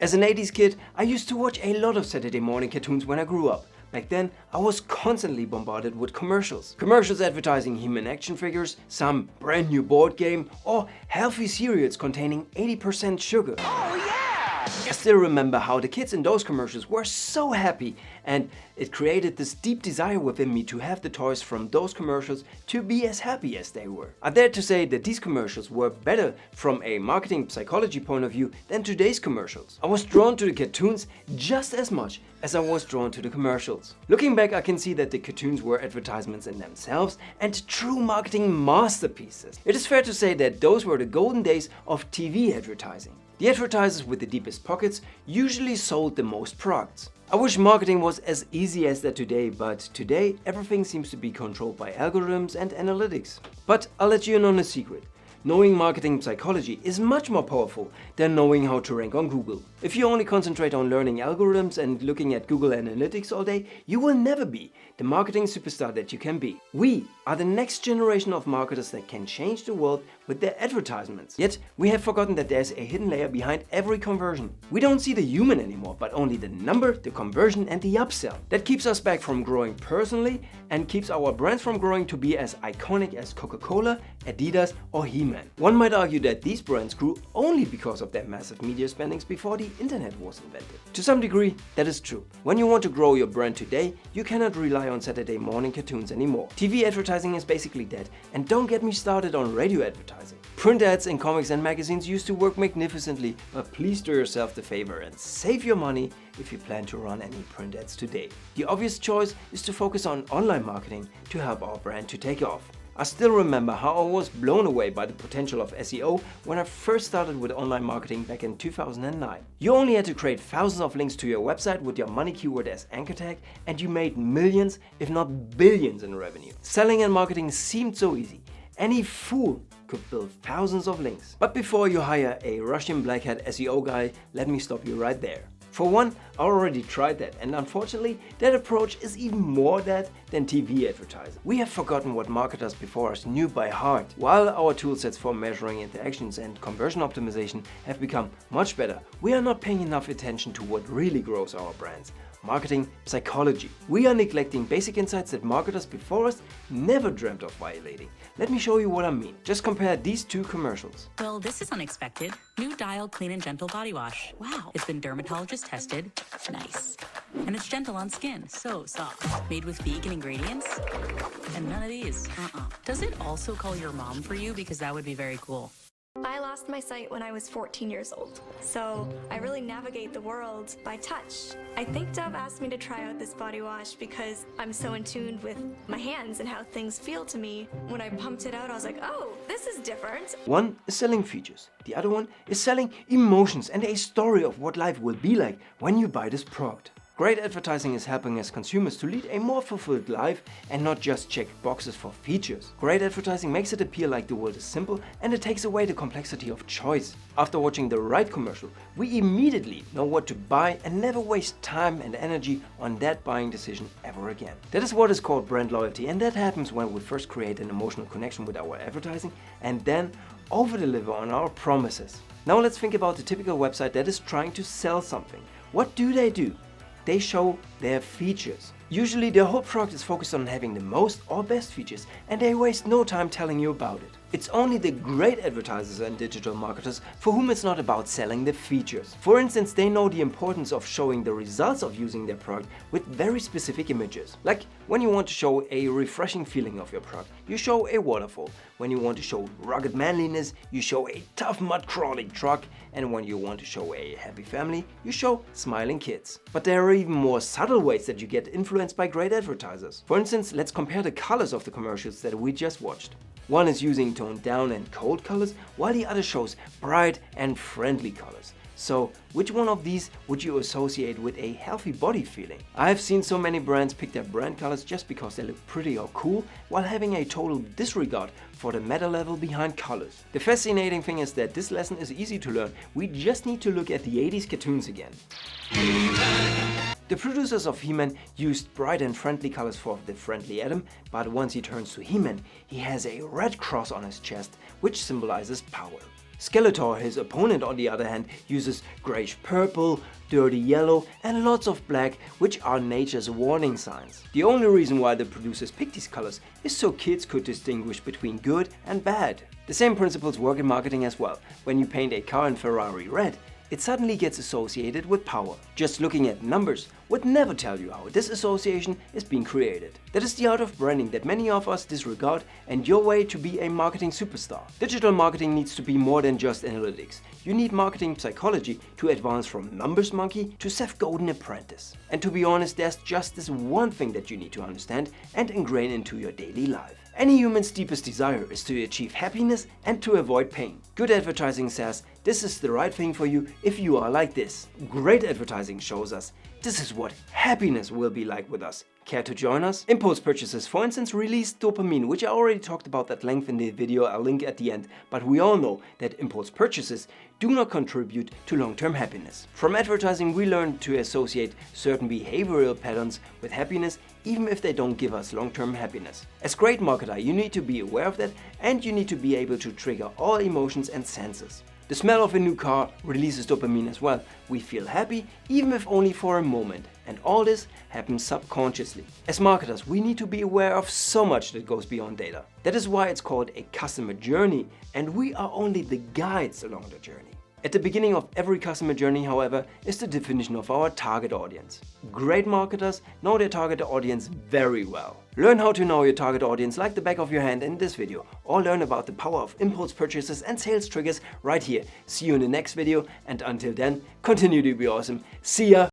As an 80s kid, I used to watch a lot of Saturday morning cartoons when I grew up. Back then, I was constantly bombarded with commercials. Commercials advertising He-Man action figures, some brand new board game, or healthy cereals containing 80% sugar. Oh yeah! I still remember how the kids in those commercials were so happy, and it created this deep desire within me to have the toys from those commercials to be as happy as they were. I dare to say that these commercials were better from a marketing psychology point of view than today's commercials. I was drawn to the cartoons just as much as I was drawn to the commercials. Looking back, I can see that the cartoons were advertisements in themselves and true marketing masterpieces. It is fair to say that those were the golden days of TV advertising. The advertisers with the deepest pockets usually sold the most products. I wish marketing was as easy as that today, but today everything seems to be controlled by algorithms and analytics. But I'll let you in on a secret. Knowing marketing psychology is much more powerful than knowing how to rank on Google. If you only concentrate on learning algorithms and looking at Google Analytics all day, you will never be the marketing superstar that you can be. We are the next generation of marketers that can change the world with their advertisements. Yet, we have forgotten that there's a hidden layer behind every conversion. We don't see the human anymore, but only the number, the conversion, and the upsell. That keeps us back from growing personally and keeps our brands from growing to be as iconic as Coca-Cola, Adidas, or He-Man. One might argue that these brands grew only because of their massive media spendings before the internet was invented. To some degree, that is true. When you want to grow your brand today, you cannot rely on Saturday morning cartoons anymore. TV advertising is basically dead, and don't get me started on radio advertising. Print ads in comics and magazines used to work magnificently, but please do yourself the favor and save your money if you plan to run any print ads today. The obvious choice is to focus on online marketing to help our brand to take off. I still remember how I was blown away by the potential of SEO when I first started with online marketing back in 2009. You only had to create thousands of links to your website with your money keyword as anchor tag, and you made millions, if not billions in revenue. Selling and marketing seemed so easy. Any fool could build thousands of links. But before you hire a Russian black hat SEO guy, let me stop you right there. For one, I already tried that, and unfortunately, that approach is even more dead than TV advertising. We have forgotten what marketers before us knew by heart. While our toolsets for measuring interactions and conversion optimization have become much better, we are not paying enough attention to what really grows our brands. Marketing psychology. We are neglecting basic insights that marketers before us never dreamt of violating. Let me show you what I mean. Just compare these two commercials. Well, this is unexpected. New Dial Clean and Gentle Body Wash. Wow. It's been dermatologist tested. Nice. And it's gentle on skin. So soft. Made with vegan ingredients. And none of these. Does it also call your mom for you? Because that would be very cool. I lost my sight when I was 14 years old, so I really navigate the world by touch. I think Dove asked me to try out this body wash because I'm so in tune with my hands and how things feel to me. When I pumped it out, I was like, oh, this is different. One is selling features, the other one is selling emotions and a story of what life will be like when you buy this product. Great advertising is helping us consumers to lead a more fulfilled life and not just check boxes for features. Great advertising makes it appear like the world is simple, and it takes away the complexity of choice. After watching the right commercial, we immediately know what to buy and never waste time and energy on that buying decision ever again. That is what is called brand loyalty, and that happens when we first create an emotional connection with our advertising and then over-deliver on our promises. Now let's think about the typical website that is trying to sell something. What do? They show their features. Usually their whole product is focused on having the most or best features, and they waste no time telling you about it. It's only the great advertisers and digital marketers for whom it's not about selling the features. For instance, they know the importance of showing the results of using their product with very specific images. Like when you want to show a refreshing feeling of your product, you show a waterfall. When you want to show rugged manliness, you show a tough mud crawling truck. And when you want to show a happy family, you show smiling kids. But there are even more subtle ways that you get influenced by great advertisers. For instance, let's compare the colors of the commercials that we just watched. One is using toned down and cold colors, while the other shows bright and friendly colors. So, which one of these would you associate with a healthy body feeling? I have seen so many brands pick their brand colors just because they look pretty or cool, while having a total disregard for the meta level behind colors. The fascinating thing is that this lesson is easy to learn. We just need to look at the 80s cartoons again. The producers of He-Man used bright and friendly colors for the friendly Adam, but once he turns to He-Man, he has a red cross on his chest, which symbolizes power. Skeletor, his opponent on the other hand, uses grayish purple, dirty yellow and lots of black, which are nature's warning signs. The only reason why the producers picked these colors is so kids could distinguish between good and bad. The same principles work in marketing as well. When you paint a car in Ferrari red, it suddenly gets associated with power. Just looking at numbers would never tell you how this association is being created. That is the art of branding that many of us disregard and your way to be a marketing superstar. Digital marketing needs to be more than just analytics. You need marketing psychology to advance from numbers monkey to Seth Godin apprentice. And to be honest, there's just this one thing that you need to understand and ingrain into your daily life. Any human's deepest desire is to achieve happiness and to avoid pain. Good advertising says this is the right thing for you if you are like this. Great advertising shows us this is what happiness will be like with us. Care to join us? Impulse purchases, for instance, release dopamine, which I already talked about at length in the video, I'll link at the end. But we all know that impulse purchases do not contribute to long-term happiness. From advertising, we learn to associate certain behavioral patterns with happiness, even if they don't give us long-term happiness. As great marketer, you need to be aware of that and you need to be able to trigger all emotions and senses. The smell of a new car releases dopamine as well. We feel happy, even if only for a moment. And all this happens subconsciously. As marketers, we need to be aware of so much that goes beyond data. That is why it's called a customer journey, and we are only the guides along the journey. At the beginning of every customer journey, however, is the definition of our target audience. Great marketers know their target audience very well. Learn how to know your target audience like the back of your hand in this video, or learn about the power of impulse purchases and sales triggers right here. See you in the next video, and until then, continue to be awesome. See ya!